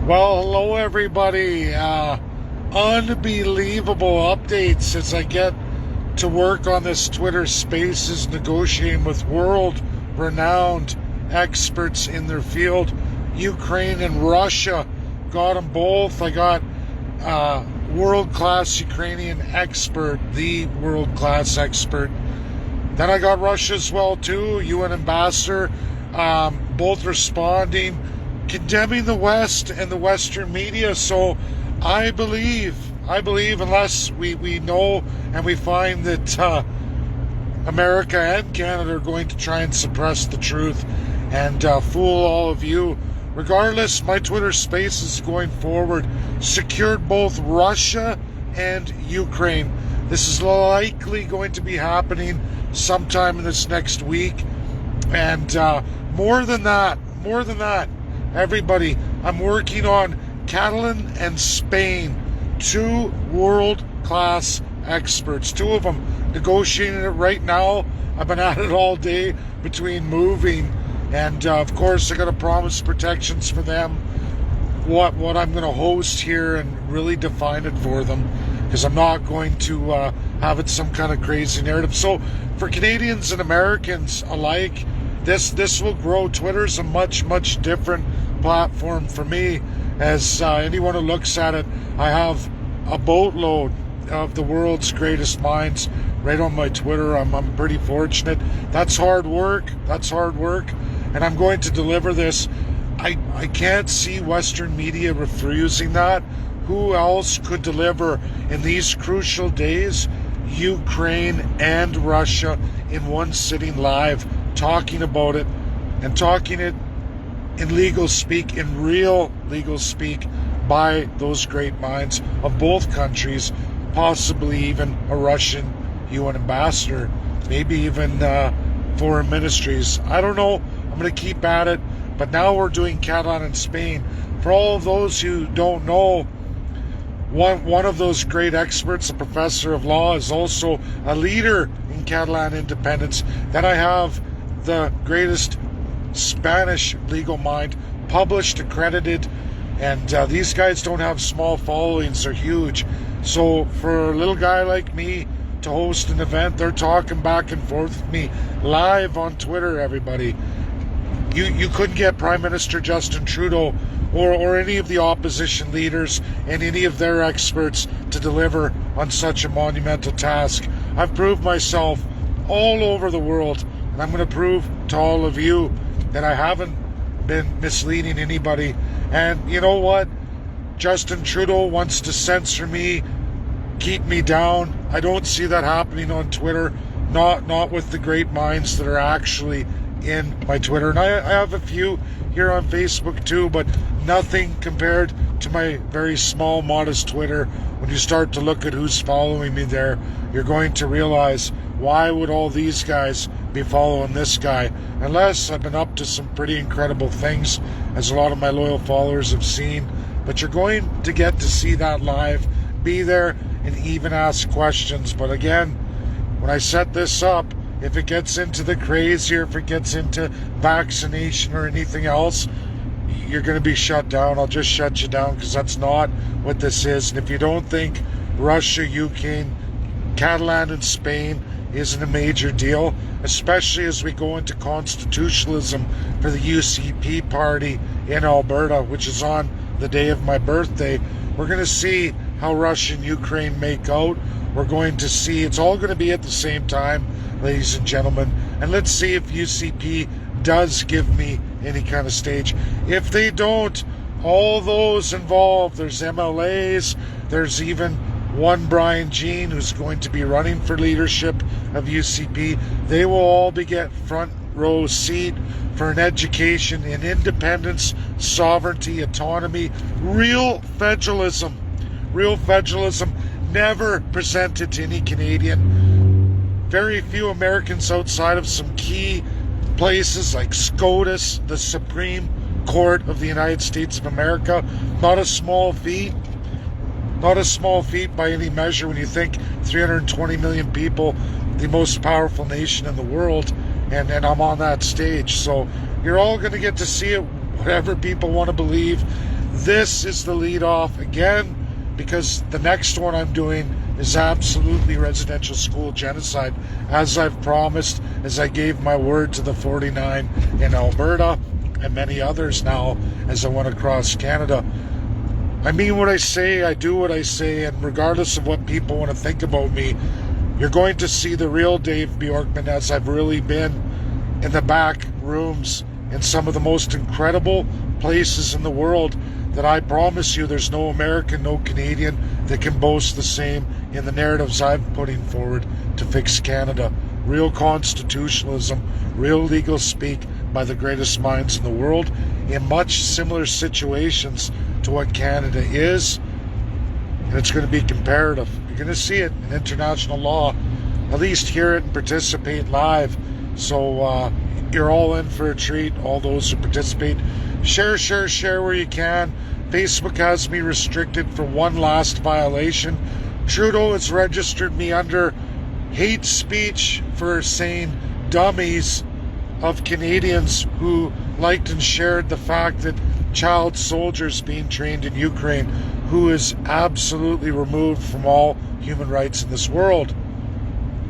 Well, hello everybody. Unbelievable updates as I get to work on this Twitter Spaces negotiating with world-renowned experts in their field. Ukraine and Russia, got them both. I got world-class Ukrainian expert, the world-class expert. Then I got Russia as well too, UN ambassador, both responding, condemning the West and the Western media. So I believe unless we know and we find that America and Canada are going to try and suppress the truth and fool all of you. Regardless, my Twitter Spaces going forward secured both Russia and Ukraine. This is likely going to be happening sometime in this next week. And more than that, everybody, I'm working on Catalan and Spain, two world-class experts, two of them negotiating it right now. I've been at it all day between moving and of course I got to promise protections for them, what I'm going to host here and really define it for them, because I'm not going to have it some kind of crazy narrative. So for Canadians and Americans alike, this will grow. Twitter's a much different platform for me. As anyone who looks at it, I have a boatload of the world's greatest minds right on my Twitter. I'm pretty fortunate. That's hard work, and I'm going to deliver this. I can't see Western media refusing that. Who else could deliver in these crucial days Ukraine and Russia in one sitting live, talking about it and talking it in legal speak, in real legal speak, by those great minds of both countries, possibly even a Russian UN ambassador, maybe even foreign ministries. I don't know. I'm going to keep at it. But now we're doing Catalan and Spain. For all of those who don't know, one of those great experts, a professor of law, is also a leader in Catalan independence. Then I have the greatest Spanish legal mind, published, accredited, and these guys don't have small followings, they're huge. So for a little guy like me to host an event, they're talking back and forth with me live on Twitter, everybody. You couldn't get Prime Minister Justin Trudeau or any of the opposition leaders and any of their experts to deliver on such a monumental task. I've proved myself all over the world, and I'm going to prove to all of you that I haven't been misleading anybody. And you know what? Justin Trudeau wants to censor me, keep me down. I don't see that happening on Twitter, not with the great minds that are actually in my Twitter. And I have a few here on Facebook too, but nothing compared to my very small, modest Twitter. When you start to look at who's following me there, you're going to realize, why would all these guys be following this guy? Unless I've been up to some pretty incredible things, as a lot of my loyal followers have seen. But you're going to get to see that live, be there, and even ask questions. But again, when I set this up, if it gets into the crazy, or if it gets into vaccination or anything else, you're going to be shut down. I'll just shut you down, because that's not what this is. And if you don't think Russia, Ukraine, Catalan and Spain isn't a major deal, especially as we go into constitutionalism for the UCP party in Alberta, which is on the day of my birthday, we're going to see how Russia and Ukraine make out. We're going to see, it's all going to be at the same time, ladies and gentlemen. And let's see if UCP does give me any kind of stage. If they don't, all those involved, there's MLAs, there's even one Brian Jean who's going to be running for leadership of UCP. They will all be get front row seat for an education in independence, sovereignty, autonomy, real federalism, never presented to any Canadian. Very few Americans outside of some key places like SCOTUS, the Supreme Court of the United States of America. Not a small feat. Not a small feat by any measure when you think 320 million people, the most powerful nation in the world, and I'm on that stage. So you're all going to get to see it, whatever people want to believe. This is the lead off again, because the next one I'm doing is absolutely residential school genocide, as I've promised, as I gave my word to the 49 in Alberta and many others now as I went across Canada. I mean what I say, I do what I say, and regardless of what people want to think about me, you're going to see the real Dave Bjorkman as I've really been in the back rooms in some of the most incredible places in the world that I promise you there's no American, no Canadian that can boast the same in the narratives I'm putting forward to fix Canada. Real constitutionalism, real legal speak by the greatest minds in the world in much similar situations to what Canada is, and it's going to be comparative. You're going to see it in international law, at least hear it and participate live. So you're all in for a treat, all those who participate. Share where you can. Facebook has me restricted for one last violation. Trudeau has registered me under hate speech for saying dummies of Canadians who liked and shared the fact that child soldiers being trained in Ukraine, who is absolutely removed from all human rights in this world.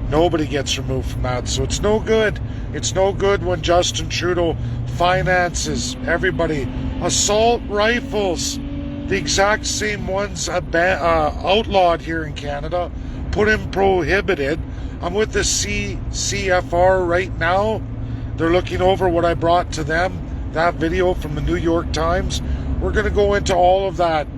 Nobody gets removed from that, so it's no good. It's no good when Justin Trudeau finances everybody. Assault rifles, the exact same ones outlawed here in Canada, put in prohibited. I'm with the CFR right now. They're looking over what I brought to them, that video from the New York Times. We're going to go into all of that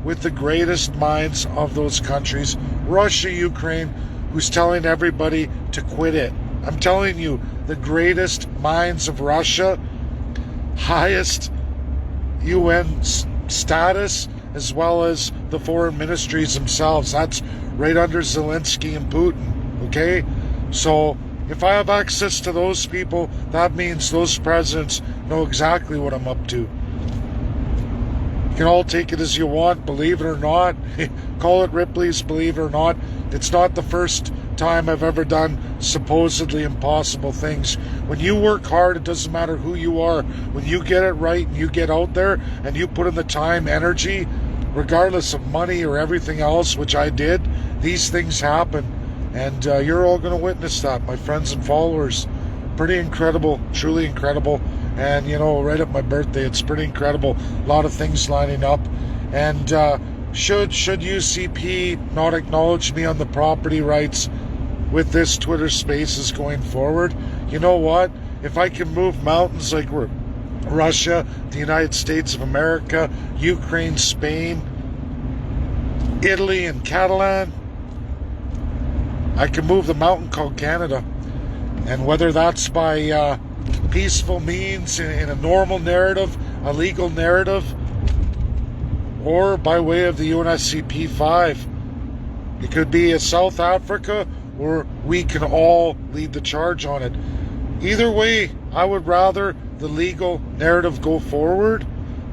with the greatest minds of those countries. Russia, Ukraine, who's telling everybody to quit it. I'm telling you, the greatest minds of Russia, highest UN status, as well as the foreign ministries themselves. That's right under Zelensky and Putin, okay? So if I have access to those people, that means those presidents know exactly what I'm up to. You can all take it as you want, believe it or not. Call it Ripley's, believe it or not. It's not the first time I've ever done supposedly impossible things. When you work hard, it doesn't matter who you are. When you get it right and you get out there and you put in the time, energy, regardless of money or everything else, which I did, these things happen. And you're all going to witness that, my friends and followers. Pretty incredible, truly incredible. And, you know, right at my birthday, it's pretty incredible. A lot of things lining up. And should UCP not acknowledge me on the property rights with this Twitter Spaces going forward, you know what? If I can move mountains like Russia, the United States of America, Ukraine, Spain, Italy, and Catalan, I can move the mountain called Canada. And whether that's by peaceful means in a normal narrative, a legal narrative, or by way of the UNSCP 5, it could be a South Africa, or we can all lead the charge on it. Either way, I would rather the legal narrative go forward,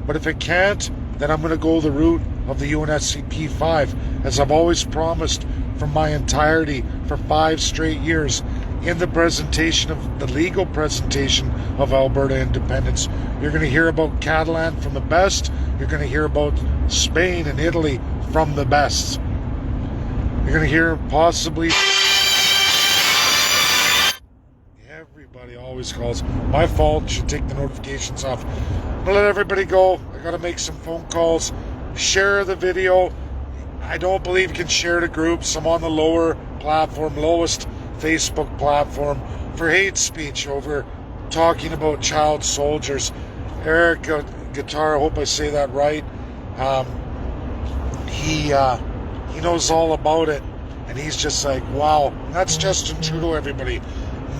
but if it can't, then I'm going to go the route of the UNSCP 5, as I've always promised from my entirety for 5 straight years in the presentation of the legal presentation of Alberta independence. You're going to hear about Catalan from the best. You're going to hear about Spain and Italy from the best. You're going to hear possibly... Everybody always calls. My fault. Should take the notifications off. I'm going to let everybody go. I got to make some phone calls. Share the video. I don't believe you can share to groups. I'm on the lower platform, lowest Facebook platform for hate speech over talking about child soldiers. Eric Guitar, I hope I say that right. He knows all about it, and he's just like, wow. And that's Justin Trudeau, everybody.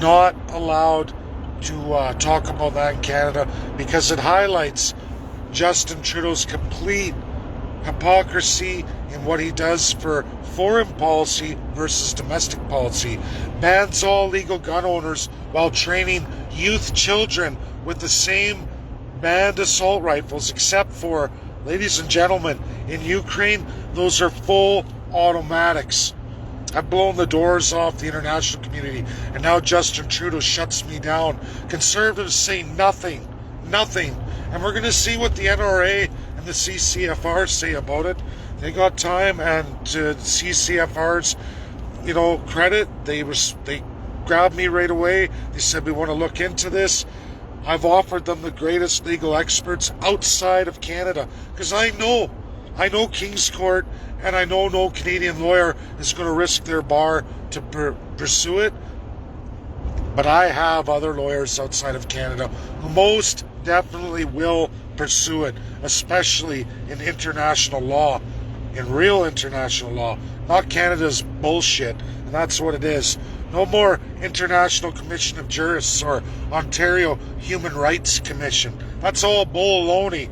Not allowed to talk about that in Canada because it highlights Justin Trudeau's complete hypocrisy in what he does for foreign policy versus domestic policy. Bans all legal gun owners while training youth children with the same banned assault rifles, except for, ladies and gentlemen, in Ukraine, those are full automatics. I've blown the doors off the international community, and now Justin Trudeau shuts me down. Conservatives say nothing. And we're going to see what the NRA and the CCFR say about it. They got time, and to CCFR's, credit, they grabbed me right away. They said, we want to look into this. I've offered them the greatest legal experts outside of Canada, because I know King's Court, and I know no Canadian lawyer is going to risk their bar to pursue it. But I have other lawyers outside of Canada who most definitely will pursue it, especially in international law, in real international law, not Canada's bullshit. And that's what it is. No more International Commission of Jurists or Ontario Human Rights Commission. That's all baloney.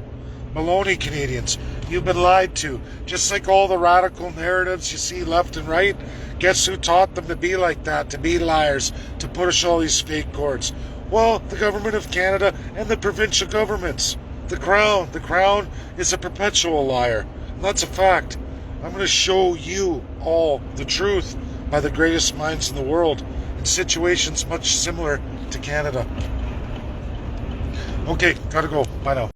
Baloney, Canadians. You've been lied to. Just like all the radical narratives you see left and right. Guess who taught them to be like that, to be liars, to push all these fake courts? Well, the government of Canada and the provincial governments. The Crown. The Crown is a perpetual liar. And that's a fact. I'm going to show you all the truth by the greatest minds in the world in situations much similar to Canada. Okay, gotta go. Bye now.